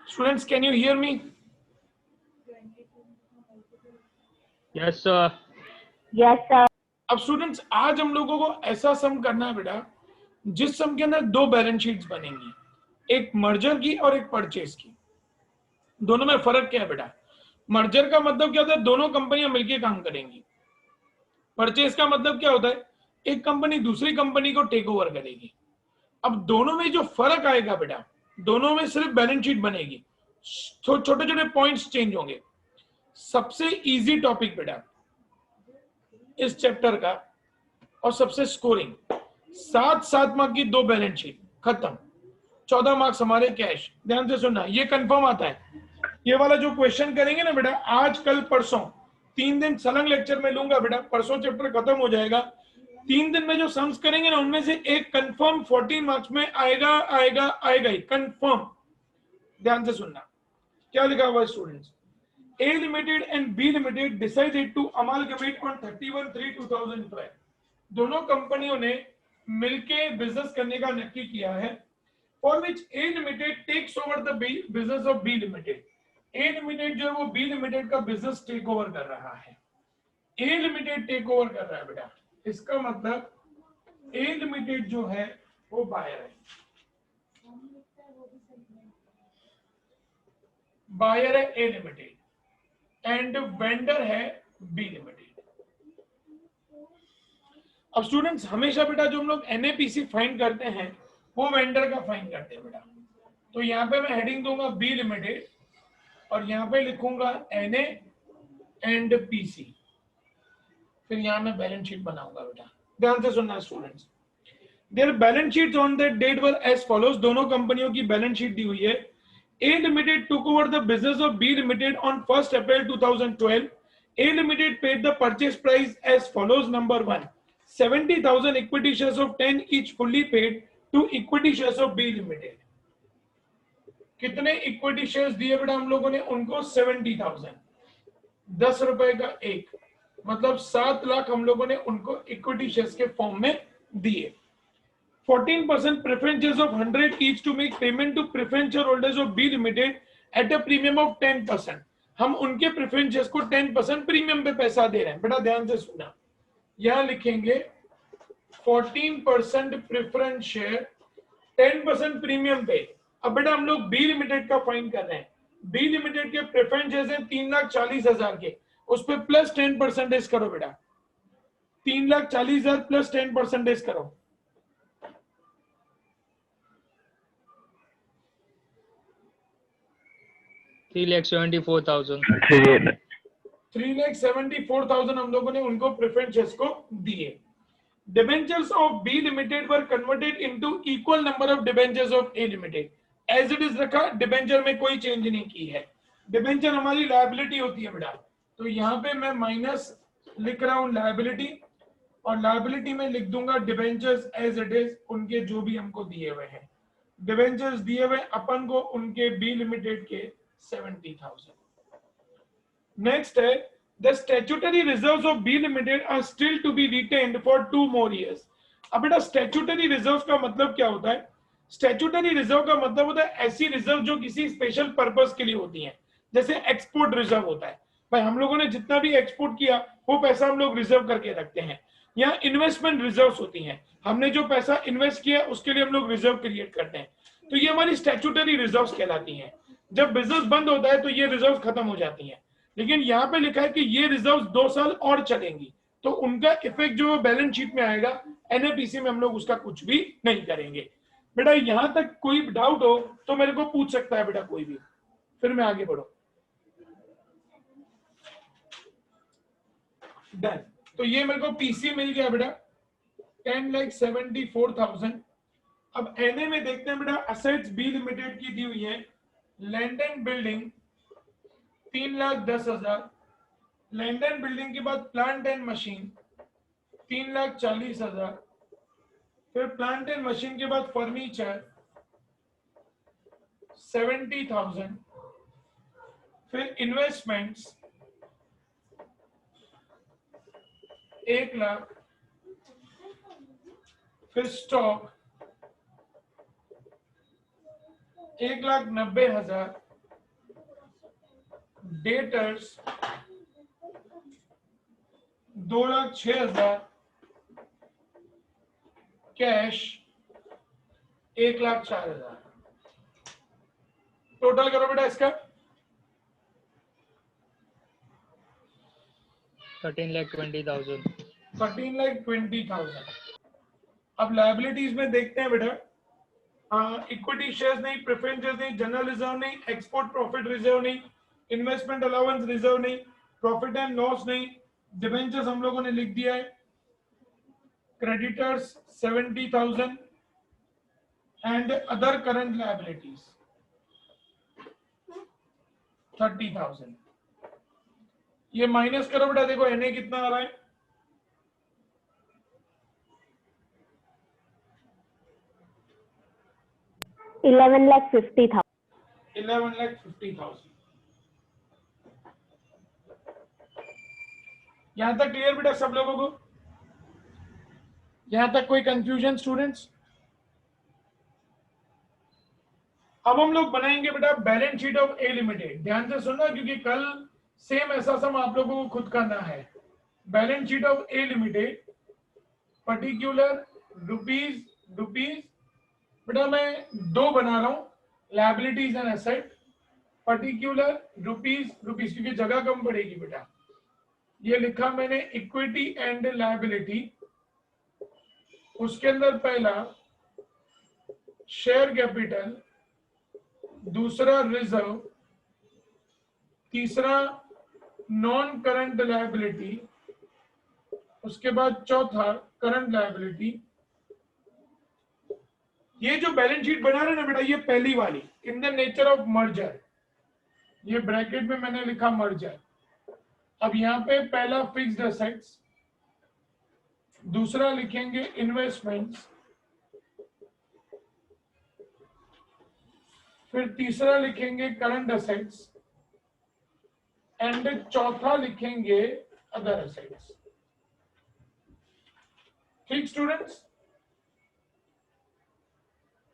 Students, can you hear me? Yes, sir. Yes, sir. अब students आज हम लोगों को ऐसा सम करना है बेटा, जिस सम के अंदर दो बैलेंस शीट्स बनेंगी, एक मर्जर की और एक परचेज की। दोनों में फर्क क्या है बेटा? मर्जर का मतलब क्या होता है? दोनों कंपनियां मिलकर काम करेंगी। परचेज का मतलब क्या होता है? एक कंपनी दूसरी कंपनी को टेक ओवर करेगी। अब दोनों में जो फर्क आएगा बेटा, दोनों में सिर्फ बैलेंस शीट बनेगी, छोटे छोटे पॉइंट्स चेंज होंगे। सबसे इजी टॉपिक बेटा इस चैप्टर का और सबसे स्कोरिंग, 7 मार्क की दो बैलेंस शीट खत्म, 14 मार्क्स हमारे कैश। ध्यान से सुनना, ये कंफर्म आता है। ये वाला जो क्वेश्चन करेंगे ना बेटा, आज कल परसों 3 दिन सलंग लेक्चर में लूंगा बेटा, परसों चैप्टर खत्म हो जाएगा। 3 दिन में जो सम्स करेंगे ना, उनमें से एक कंफर्म 14 मार्क्स में आएगा आएगा आएगा ही, कंफर्म। ध्यान से सुनना क्या लिखा हुआ है students. A Limited and B Limited decided to amalgamate on 31/3/2012. दोनों कंपनियों ने मिलके बिजनेस करने का नक्की किया है। For which A Limited takes over the business of B Limited. A Limited जो है वो B Limited का बिजनेस टेक ओवर कर रहा है। A Limited टेक ओवर कर रहा है बेटा, इसका मतलब A Limited जो है वो बायर है, बायर है A Limited एंड वेंडर है बी लिमिटेड। अब स्टूडेंट्स हमेशा बेटा जो हम लोग एनएपीसी फाइंड करते हैं वो वेंडर का फाइंड करते हैं बेटा। तो यहाँ पे मैं हेडिंग दूंगा बी लिमिटेड और यहाँ पे लिखूंगा एनए एंड पीसी, फिर यहाँ मैं बैलेंस शीट बनाऊंगा बेटा। ध्यान से सुनना students, there balance sheets on that date were as follows. दोनों कंपनियों की बैलेंस शीट दी हुई है। A Limited took over the business of B Limited on 1st April 2012. A Limited paid the purchase price as follows. Number 1, 70,000 equity shares of 10 each fully paid to equity shares of B Limited. कितने equity shares दिए बेटा हम लोगों ने उनको? 70,000, 10 रुपए का एक, मतलब 7 लाख हम लोगों ने उनको इक्विटी शेयर्स के फॉर्म में दिए। 14% preferences of 100 each to make payment to preference shareholders of B Limited at a premium of 10%. हम उनके प्रेफरेंसेस को 10% प्रीमियम पे पैसा दे रहे हैं बेटा। ध्यान से सुना, यहां लिखेंगे 14% प्रेफरेंस शेयर, 10% प्रीमियम पे। अब बेटा हम लोग बी लिमिटेड का फाइंड कर रहे हैं। बी लिमिटेड के प्रेफरेंसेस हैं 3,40,000 के, उस पर प्लस 10% करो बेटा। 3,40,000 प्लस 10% करो, 3,74,000। 3,74,000 हम लोगों ने उनको प्रेफरेंसेस को दिए। Debentures of B limited were converted into equal number of debentures of A limited, as it is रखा। डिबेंचर में कोई चेंज नहीं की है। डिबेंचर हमारी लायबिलिटी होती है बेटा, तो यहाँ पे मैं माइनस लिख रहा हूँ लायबिलिटी, और लायबिलिटी में लिख दूंगा डिबेंचर्स एज इट इज, उनके जो भी हमको दिए हुए हैं। डिबेंचर्स दिए हुए अपन को उनके बी लिमिटेड के 70,000। नेक्स्ट है the statutory reserves of B limited are still to be retained for 2 more years। अब बेटा स्टैट्यूटरी रिजर्व्स का मतलब क्या होता है? स्टैट्यूटरी रिजर्व का मतलब होता है ऐसी रिजर्व जो किसी स्पेशल पर्पस के लिए होती है, जैसे एक्सपोर्ट रिजर्व होता है। भाई हम लोगों ने जितना भी एक्सपोर्ट किया वो पैसा हम लोग रिजर्व करके रखते हैं। यहाँ इन्वेस्टमेंट रिजर्व्स होती हैं, हमने जो पैसा इन्वेस्ट किया उसके लिए हम लोग रिजर्व क्रिएट करते हैं, तो ये हमारी स्टैट्यूटरी रिजर्व्स कहलाती हैं। जब बिजनेस बंद होता है तो ये रिजर्व खत्म हो जाती हैं, लेकिन यहाँ पे लिखा है कि ये रिजर्व 2 साल और चलेंगी, तो उनका इफेक्ट जो बैलेंस शीट में आएगा, एनएपीसी में हम लोग उसका कुछ भी नहीं करेंगे। बेटा यहां तक कोई डाउट हो तो मेरे को पूछ सकता है बेटा कोई भी, फिर मैं आगे बढ़ू। डन, तो ये मेरे को पीसी मिल गया बेटा 10,74,000। अब एनए में देखते हैं बेटा, असेट्स बी लिमिटेड की दी हुई है, land and building 3,10,000, land and building के बाद प्लांट एंड मशीन 3,40,000, फिर प्लांट एंड मशीन के बाद फर्नीचर 70,000, फिर इन्वेस्टमेंट्स 1,00,000, फिर स्टॉक 1,90,000, डेटर्स 2,06,000, कैश 1,04,000। टोटल करो बेटा इसका 13,20,000। 13,20,000। अब लायबिलिटीज में देखते हैं बेटा, इक्विटी शेयर्स नहीं, प्रेफरेंसेस नहीं, जनरल रिजर्व नहीं, एक्सपोर्ट प्रॉफिट रिजर्व नहीं, इन्वेस्टमेंट अलाउंस रिजर्व नहीं, प्रॉफिट एंड लॉस नहीं, डिबेंचर्स हम लोगों ने लिख दिया है, creditors 70,000 and other current liabilities 30,000। ये माइनस करो बेटा, देखो एनए कितना आ रहा है, $11,50,000। 11,50,000। यहां तक क्लियर बेटा सब लोगों को? यहां तक कोई कंफ्यूजन स्टूडेंट्स? अब हम लोग बनाएंगे बेटा balance sheet of A limited. ध्यान से सुनना क्योंकि कल सेम ऐसा सम आप लोगों को खुद करना है। Balance sheet of A limited, particular rupees बेटा मैं दो बना रहा हूं, liabilities and asset, particular rupees क्योंकि जगह कम पड़ेगी बेटा। ये लिखा मैंने इक्विटी एंड लायबिलिटी, उसके अंदर पहला शेयर कैपिटल, दूसरा रिजर्व, तीसरा नॉन करंट लायबिलिटी, उसके बाद चौथा करंट लायबिलिटी। ये जो बैलेंस शीट बना रहे ना बेटा, ये पहली वाली in the nature of merger, ये ब्रैकेट में मैंने लिखा मर्जर। अब यहां पे पहला फिक्स्ड एसेट्स, दूसरा लिखेंगे इन्वेस्टमेंट्स, फिर तीसरा लिखेंगे करंट एसेट्स एंड चौथा लिखेंगे अदर एसेट्स। ठीक स्टूडेंट्स,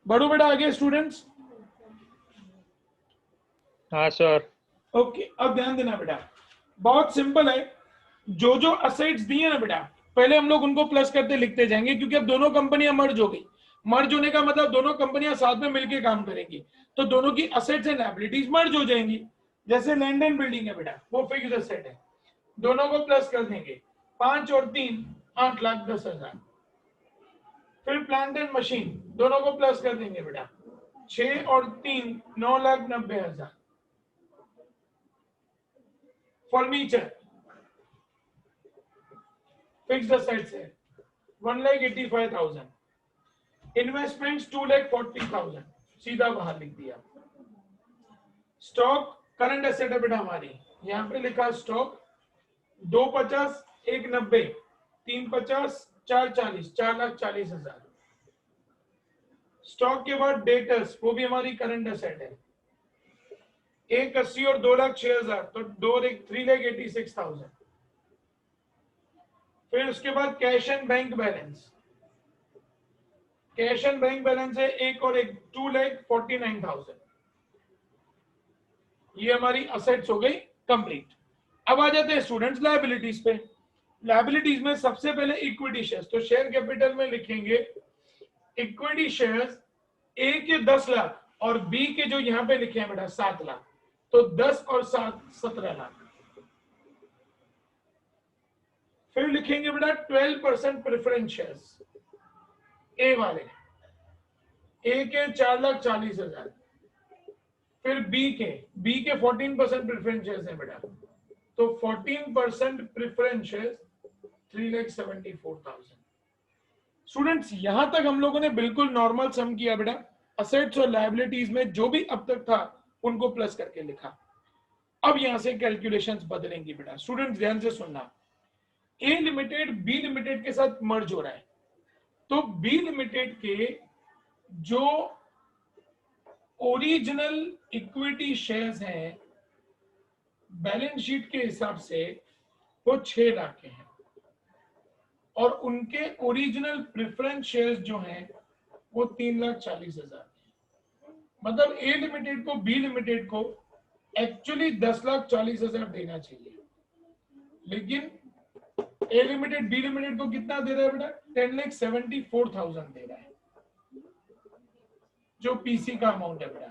बढ़ो बेटा आगे स्टूडेंट्स। हाँ सर। ओके, अब ध्यान देना बेटा, बहुत सिंपल है। जो जो असेट्स दिए ना बेटा, पहले हम लोग उनको प्लस करते लिखते जाएंगे, क्योंकि अब दोनों कंपनियां मर्ज हो गई। मर्ज होने का मतलब दोनों कंपनियां साथ में मिलकर काम करेंगी, तो दोनों की असेट्स एंड लायबिलिटीज मर्ज हो जाएंगी। जैसे लैंड एंड बिल्डिंग है बेटा, वो फिक्स्ड असेट है, दोनों को प्लस कर देंगे, 5 और 3 8,10,000। फिर प्लांट एंड मशीन, दोनों को प्लस कर देंगे बेटा, 6 और 3 9,90,000। फर्नीचर फिक्स्ड असेट्स है 1,85,000। इन्वेस्टमेंट्स 2,40,000, सीधा बाहर लिख दिया। स्टॉक करंट एसेट है बेटा हमारी, यहां पे लिखा स्टॉक 250 190 350 440 4,40,000। स्टॉक के बाद डेटर्स, वो भी हमारी करंट एसेट है, 180 और 2,06,000, तो 3,86,000। फिर उसके बाद cash and bank balance, cash and bank balance है 1 और 1 2,49,000। ये हमारी असेट्स हो गई कंप्लीट। अब आ जाते हैं स्टूडेंट्स लायबिलिटीज पे। लायबिलिटीज में सबसे पहले इक्विटी शेयर्स, तो शेयर कैपिटल में लिखेंगे इक्विटी शेयर्स ए के 10 लाख और बी के जो यहां पे लिखे हैं बेटा 7 लाख, तो 10 और 7 17 लाख। फिर लिखेंगे बेटा 12% प्रेफरेंस शेयर्स, ए वाले, ए के 4,40,000। फिर बी के 14% प्रेफरेंस शेयर्स है बेटा, तो 14% प्रेफरेंस शेयर्स 3,74,000। स्टूडेंट्स यहां तक हम लोगों ने बिल्कुल नॉर्मल सम किया बेटा, असेट्स और लायबिलिटीज में जो भी अब तक था उनको प्लस करके लिखा। अब यहां से कैलकुलेशंस बदलेंगी बेटा। स्टूडेंट्स ध्यान से सुनना, ए लिमिटेड बी लिमिटेड के साथ मर्ज हो रहा है, तो बी लिमिटेड के जो ओरिजिनल इक्विटी शेयर्स हैं बैलेंस शीट के हिसाब से वो 6 लाख के हैं, और उनके ओरिजिनल प्रेफरेंस शेयर्स जो हैं वो 3,40,000 हैं। मतलब ए लिमिटेड को बी लिमिटेड को एक्चुअली 10,40,000 देना चाहिए, लेकिन ए लिमिटेड बी लिमिटेड को कितना दे रहा है बेटा? 10,74,000 दे रहा है, जो पीसी का अमाउंट है बेटा।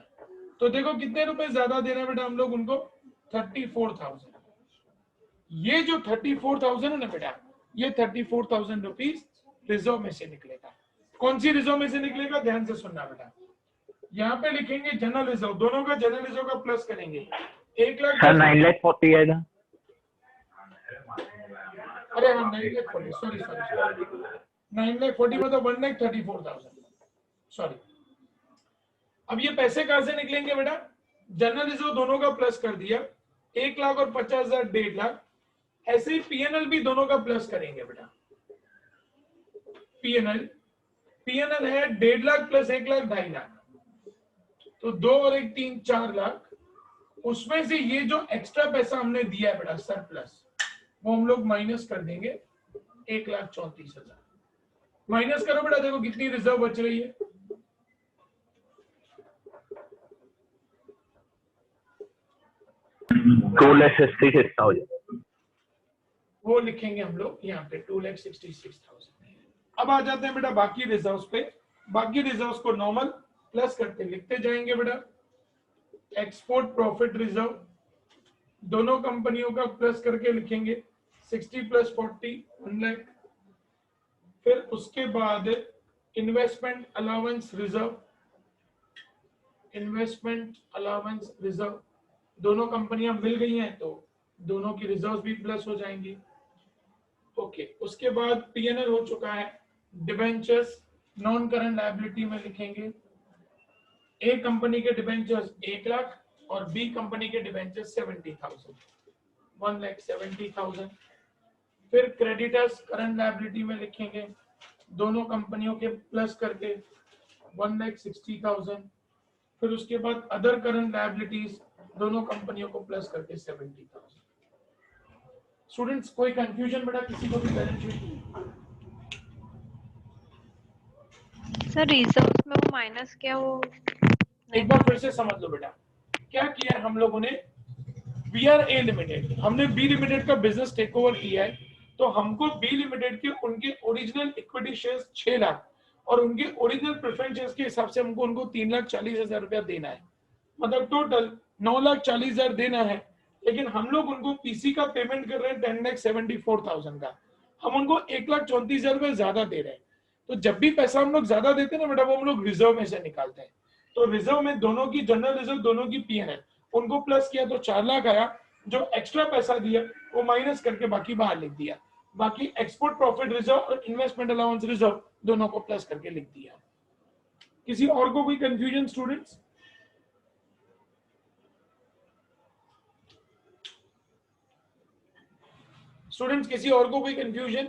तो देखो कितने रुपए ज्यादा दे रहे हैं बेटा हम लोग उनको? 34,000। ये जो 34,000 है ना बेटा, ये 34,000 रुपीज रिजर्व में से निकलेगा। कौन सी रिजर्व में से निकलेगा? ध्यान से सुनना बेटा। यहाँ पे लिखेंगे जनरल रिजर्व, दोनों का जनरल रिजर्व का प्लस करेंगे। 1,00,000 सर 9,40,000 आएगा। अरे हाँ 9,40,000, सॉरी 9,40,000 मतलब 1,34,000, सॉरी। अब ये पैसे कहां से निकलेंगे बेटा? जनरल रिजर्व दोनों का प्लस कर दिया, 1,00,000 और 50,000 1,50,000। ऐसे ही पीएनएल भी दोनों का प्लस करेंगे बेटा। पीएनएल है 1,50,000 प्लस 1,00,000 2,50,000, तो 2 और 1 3 4 लाख। उसमें से ये जो एक्स्ट्रा पैसा हमने दिया है बेटा सरप्लस, वो हम लोग माइनस कर देंगे 1,34,000। माइनस करो बेटा, देखो कितनी रिजर्व बच रही है। वो लिखेंगे हम लोग यहाँ पे 2,66,000। अब आ जाते हैं बेटा बाकी रिजर्व्स पे। बाकी रिजर्व्स को नॉर्मल प्लस करते लिखते जाएंगे बेटा। एक्सपोर्ट प्रॉफिट रिजर्व दोनों कंपनियों का प्लस करके लिखेंगे 60 + 40 1 लाख। फिर उसके बाद इन्वेस्टमेंट अलाउंस रिजर्व दोनों कंपनियां मिल गई हैं तो दोनों की रिजर्व भी प्लस हो जाएंगी। ओके, उसके बाद पीएनएल हो चुका है। डिबेंचर्स नॉन करंट लायबिलिटी में लिखेंगे। ए कंपनी के डिबेंचर्स 1 लाख और बी कंपनी के डिबेंचर्स 70,000, 1,70,000। फिर क्रेडिटर्स करंट लायबिलिटी में लिखेंगे, दोनों कंपनियों के प्लस करके 1,60,000। फिर उसके बाद अदर करंट लायबिलिटीज दोनों कंपनियों को प्लस करके 70,000। स्टूडेंट्स कोई कंफ्यूजन बेटा किसी को भी? बैलेंस शीट सर रिजर्व्स में वो माइनस क्या वो एक बार फिर से समझ लो बेटा। क्या किया है हम लोगों ने? वी आर ए लिमिटेड, हमने बी लिमिटेड का बिजनेस टेक ओवर किया है, तो हमको बी लिमिटेड के उनके ओरिजिनल इक्विटी शेयर्स 6 लाख और उनके ओरिजिनल प्रेफरेंस शेयर्स के हिसाब से हमको उनको 3,40,000 रुपया देना है। मतलब टोटल 9,40,000 देना है, लेकिन हम लोग उनको पीसी का पेमेंट कर रहे हैं 10,74,000 का। हम उनको 1,34,000 रुपये ज्यादा दे रहे हैं। तो जब भी पैसा हम लोग ज्यादा देते हैं ना बेटा, वो हम लोग रिजर्व में से निकालते हैं। तो रिजर्व में दोनों की जनरल रिजर्व, दोनों की पीएनएल, उनको प्लस किया तो 4 लाख आया। जो एक्स्ट्रा पैसा दिया वो माइनस करके बाकी बाहर लिख दिया। बाकी एक्सपोर्ट प्रॉफिट रिजर्व और इन्वेस्टमेंट अलाउंस रिजर्व दोनों को प्लस करके लिख दिया। किसी और को कोई कंफ्यूजन स्टूडेंट्स? किसी और को कोई कंफ्यूजन?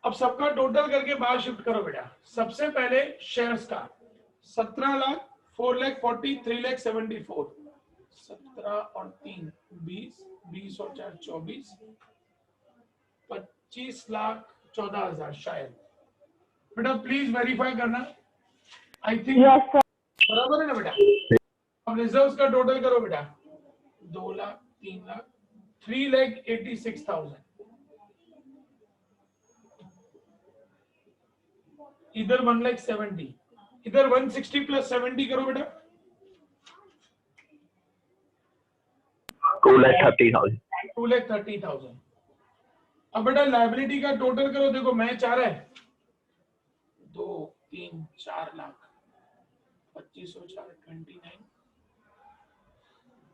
अब सबका टोटल करके बाहर शिफ्ट करो बेटा। सबसे पहले शेयर्स का 17 लाख, 4,40,000, 3,74,000, 17 और 3 20, 20 और 4 24, 25,14,000 शायद। बेटा प्लीज वेरीफाई करना। I think yes sir. बराबर है ना बेटा? अब रिजर्व्स का टोटल करो बेटा। 2 लाख, 3 लाख, 3,86,000। इधर 1,70,000, इधर 160 + 70 करो बेटा। 2,30,000। 2,30,000। अब बेटा लायबिलिटी का टोटल करो। देखो मैच आ रहा है 2 3 4 लाख, 25 और 4 29,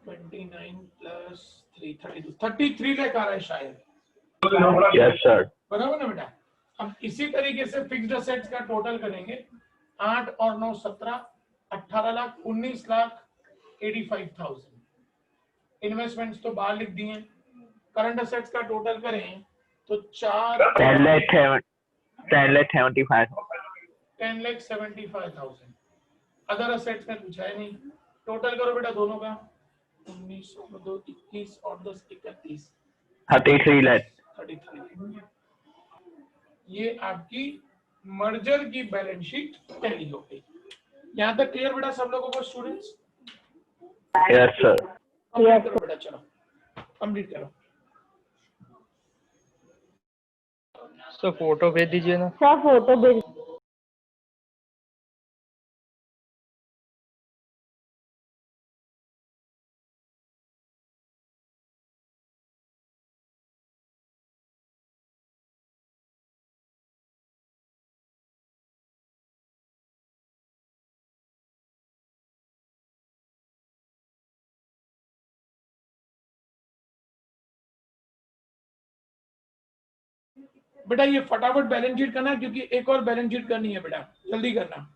29 + 3 32, 33 लाख आ रहा है शायद। Yes sir. बराबर ना बेटा? अब इसी तरीके से फिक्स्ड असेट्स का टोटल करेंगे। 8 और 9 17, 18 लाख, 19,85,000। इन्वेस्टमेंट्स तो बाहर लिख दिए। करंट असेट्स का टोटल करें तो 10,75,000। अदर असेट्स में कुछ है नहीं। टोटल करो बेटा दोनों का। 19 और 2 21 और 10 31, 33 लाख। 33। ये आपकी मर्जर की बैलेंस शीट टैली हो गई। यहाँ तक क्लियर बेटा सब लोगों को स्टूडेंट्स? Yes, sir. कंप्लीट करो बेटा, चलो कंप्लीट करो। सर फोटो भेज दीजिए ना। सर फोटो भेज बेटा ये फटाफट बैलेंस शीट करना है, क्योंकि एक और बैलेंस शीट करनी है बेटा, जल्दी करना।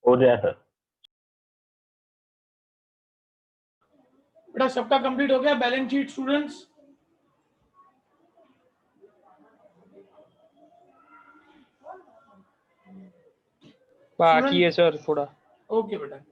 हो गया सर। बेटा सबका कंप्लीट हो गया बैलेंस शीट स्टूडेंट्स? बाकी है सर थोड़ा। ओके बेटा।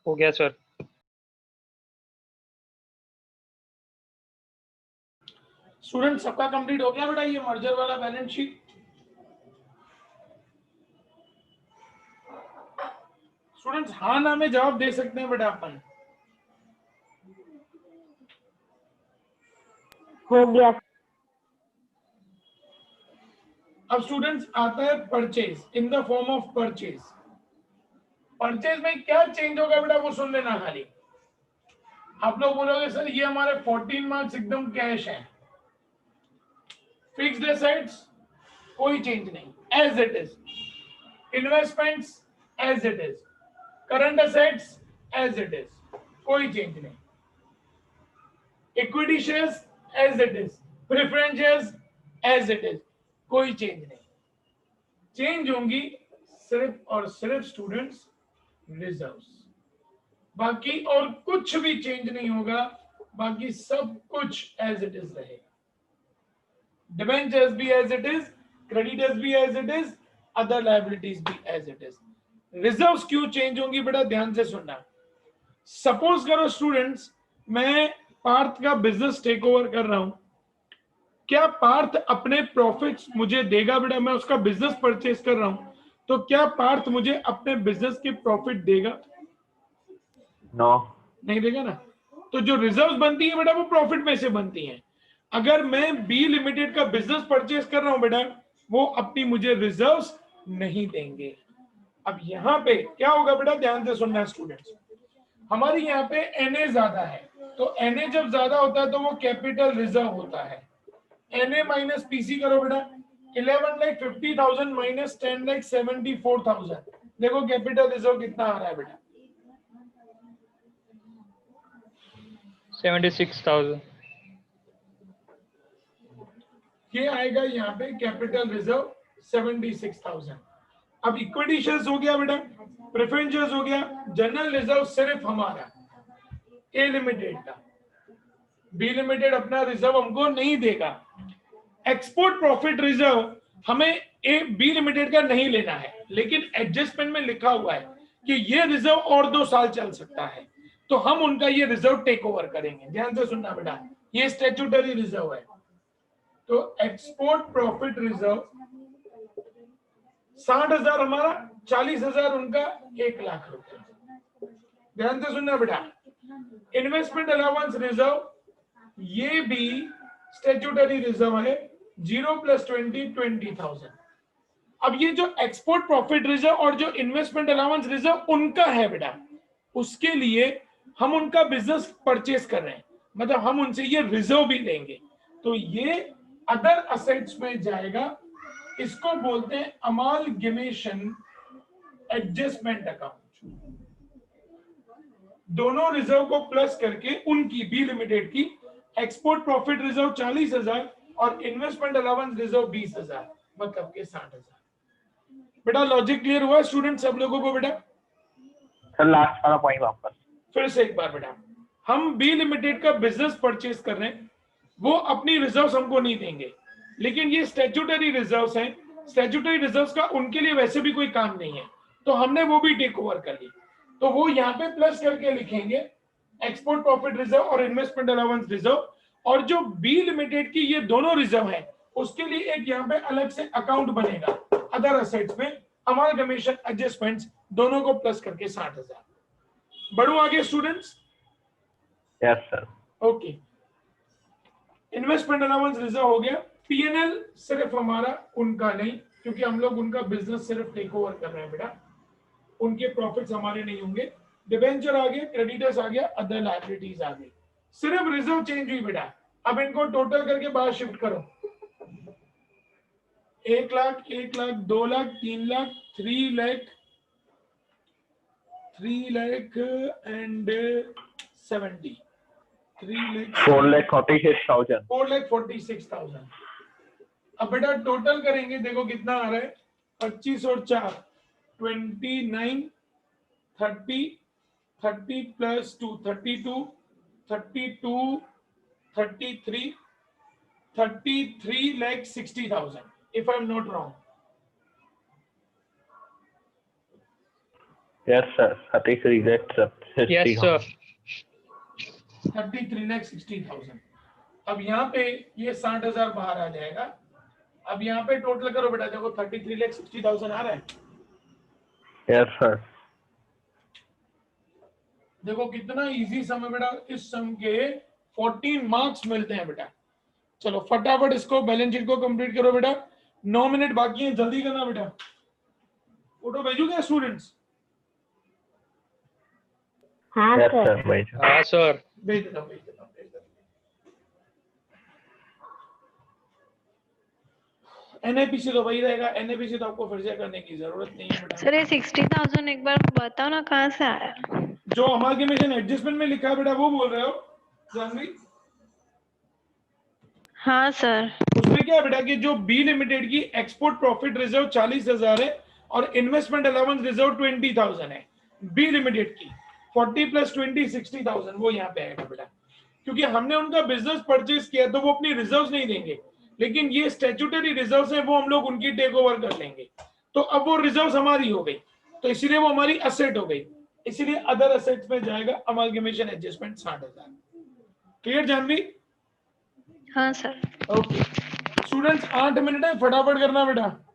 हो गया सर। स्टूडेंट सबका कंप्लीट हो गया बेटा ये मर्जर वाला बैलेंस शीट? स्टूडेंट्स हाँ ना में जवाब दे सकते हैं बेटा अपन। हो गया। अब स्टूडेंट्स आता है purchase in the form of purchase. Purchase में क्या चेंज होगा बेटा वो सुन लेना खाली। आप लोग बोलोगे सर ये हमारे 14 मार्क्स एकदम कैश है। फिक्स्ड एसेट्स कोई चेंज नहीं, as it is. Investments as it is. Current assets as it is, कोई चेंज नहीं। Equity shares as it is. Preference shares as it is, कोई चेंज नहीं। चेंज होंगी सिर्फ और सिर्फ स्टूडेंट्स रिजर्व्स, बाकी और कुछ भी चेंज नहीं होगा। बाकी सब कुछ एज इट इज रहेगा। डिबेंचर्स भी एज इट इज, क्रेडिटर्स भी as it is, other liabilities भी एज इट इज। रिजर्व्स क्यों चेंज होंगी बेटा ध्यान से सुनना। सपोज करो स्टूडेंट्स मैं पार्थ का बिजनेस टेक ओवर कर रहा हूं, क्या पार्थ अपने प्रॉफिट्स मुझे देगा बेटा? मैं उसका बिजनेस परचेज कर रहा हूं तो क्या पार्थ मुझे अपने बिजनेस के प्रॉफिट देगा? नो, नहीं देगा ना। तो जो रिजर्व्स बनती है बेटा वो प्रॉफिट में से बनती हैं। अगर मैं बी लिमिटेड का बिजनेस परचेज कर रहा हूं बेटा, वो अपनी मुझे रिजर्व्स नहीं देंगे। अब यहां पे क्या होगा बेटा ध्यान से सुनना स्टूडेंट्स। हमारी यहाँ पे एनए ज्यादा है, तो एनए जब ज्यादा होता है तो वो कैपिटल रिजर्व होता है। एनए माइनस पीसी करो बेटा। 11,50,000 माइनस 10,74,000। देखो कैपिटल रिजर्व कितना आ रहा है बेटा? 76,000। ये आएगा यहाँ पे कैपिटल रिजर्व 76,000। अब इक्विटी शेयर्स हो गया बेटा, प्रेफरेंस शेयर्स हो गया, जनरल रिजर्व सिर्फ हमारा ए लिमिटेड का। बी लिमिटेड अपना रिजर्व हमको नहीं देगा। एक्सपोर्ट प्रॉफिट रिजर्व हमें ए बी लिमिटेड का नहीं लेना है, लेकिन एडजस्टमेंट में लिखा हुआ है कि ये रिजर्व और 2 साल चल सकता है, तो हम उनका ये रिजर्व टेक ओवर करेंगे। ध्यान से सुनना बेटा, ये स्टैट्यूटरी रिजर्व है। तो एक्सपोर्ट प्रॉफिट रिजर्व 60,000 हमारा, 40,000 उनका, 1,00,000 रुपए। ध्यान से सुनना बेटा। इन्वेस्टमेंट अलाउंस रिजर्व ये भी स्टैट्यूटरी रिजर्व है, 0 + 20 20,000। अब ये जो एक्सपोर्ट प्रॉफिट रिजर्व और जो इन्वेस्टमेंट अलाउंस रिजर्व उनका है बेटा, उसके लिए हम उनका बिजनेस परचेज कर रहे हैं, मतलब हम उनसे ये रिजर्व भी लेंगे, तो ये अदर असेट्स में जाएगा। इसको बोलते हैं अमालगमेशन एडजस्टमेंट अकाउंट। दोनों रिजर्व को प्लस करके उनकी बी लिमिटेड की एक्सपोर्ट प्रॉफिट रिजर्व 40,000 और इन्वेस्टमेंट अलाउंस रिजर्व 20,000, मतलब के 60,000। बेटा लॉजिक क्लियर हुआ स्टूडेंट सब लोगों को? बेटा सर लास्ट वाला पॉइंट वापस। फिर से एक बार बेटा, हम बी लिमिटेड का बिजनेस परचेज कर रहे हैं, वो अपनी रिजर्व्स हमको नहीं देंगे, लेकिन ये स्टैट्यूटरी रिजर्व्स हैं। स्टैट्यूटरी रिजर्व्स का उनके लिए वैसे भी कोई काम नहीं है, तो हमने वो भी टेक ओवर कर ली। तो वो यहाँ पे प्लस करके लिखेंगे एक्सपोर्ट प्रॉफिट रिजर्व और इन्वेस्टमेंट अलाउंस रिजर्व, और जो बी लिमिटेड की ये दोनों रिजर्व है उसके लिए एक यहाँ पे अलग से अकाउंट बनेगा अदर असेट्स में, अमालगमेशन एडजस्टमेंट्स दोनों को प्लस करके 60,000। बढ़ू आगे students? Yes sir. Okay, investment allowance reserve हो गया। पीएनएल सिर्फ हमारा, उनका नहीं, क्योंकि हम लोग उनका बिजनेस सिर्फ टेक ओवर कर रहे हैं बेटा, उनके प्रॉफिट्स हमारे नहीं होंगे। डिबेंचर आ गया, क्रेडिटर्स आ गया, अदर लायबिलिटीज आ गई। सिर्फ रिजर्व चेंज हुई बेटा। अब इनको टोटल करके बाहर शिफ्ट करो। 1 लाख, 1 लाख, 2 लाख, 3 लाख, 3 लाख, 3 लाख एंड 70, 3 लाख 4,46,000। 4,46,000। अब बेटा टोटल करेंगे, देखो कितना आ रहा है, 25 और 4 29, 30, 30 plus 2 32, 32, 33, 33,60,000 if I'm not wrong. Yes sir, 33 lakh yes sir. 33,60,000। अब यहाँ पे ये 60,000 बाहर आ जाएगा। अब यहाँ पे टोटल करो बेटा, देखो 33,60,000 आ रहा है। Yes sir. देखो कितना इजी सम है बेटा, इस सम के 14 मार्क्स मिलते हैं बेटा। चलो फटाफट इसको बैलेंस शीट को कंप्लीट करो बेटा, 9 मिनट बाकी है, जल्दी करना बेटा। फोटो भेजोगे स्टूडेंट्स? हाँ यस सर। सर भाई। हाँ सर। भेज देता हूँ, भेज देता हूँ, भेज देता हूँ। एनआईपीसी तो वही रहेगा, एनआईपीसी तो आपको फिर से करने की जरूरत नहीं है बेटा। सर ये 60,000 एक बार बताओ ना कहाँ से आया? जो अमालगमेशन एडजस्टमेंट में लिखा है बेटा वो बोल रहे हो जानवी? हाँ सर। उसमें क्या है बेटा कि जो बी लिमिटेड की एक्सपोर्ट प्रॉफिट रिजर्व 40,000 है और इन्वेस्टमेंट अलाउंस रिजर्व 20,000 है बी लिमिटेड की। 40 प्लस 20 60,000 वो यहाँ पे आएगा बेटा, क्योंकि हमने उनका बिजनेस परचेज किया तो वो अपनी रिजर्व्स नहीं देंगे, लेकिन ये स्टैट्यूटरी रिजर्व्स हैं, वो हम लोग उनकी टेक ओवर कर लेंगे। तो अब वो रिजर्व्स हमारी हो गई, तो इसीलिए वो हमारी असेट हो गई, इसीलिए अदर असेट्स में जाएगा अमालगमेशन एडजस्टमेंट 60,000। क्लियर जानवी? हाँ सर। ओके स्टूडेंट्स, 8 मिनट है, फटाफट करना बेटा।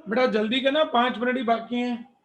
बेटा जल्दी करना, 5 मिनट ही बाकी हैं।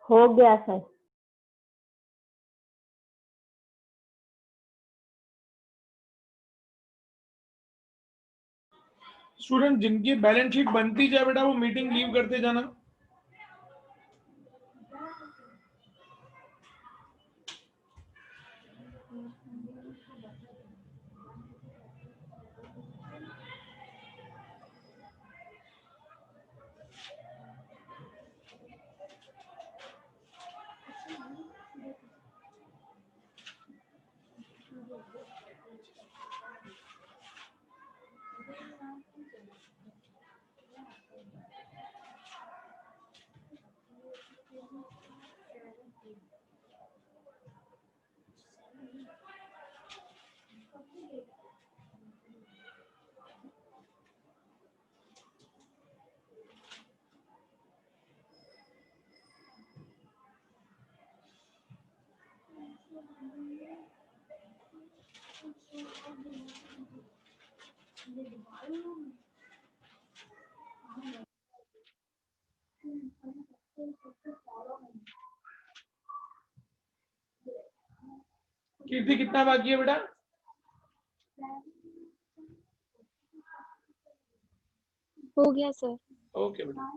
हो गया सर। स्टूडेंट जिनकी बैलेंस शीट बनती जाए बेटा वो मीटिंग लीव करते जाना। कीर्ति कितना बाकी है बेटा? हो गया सर। ओके बेटा।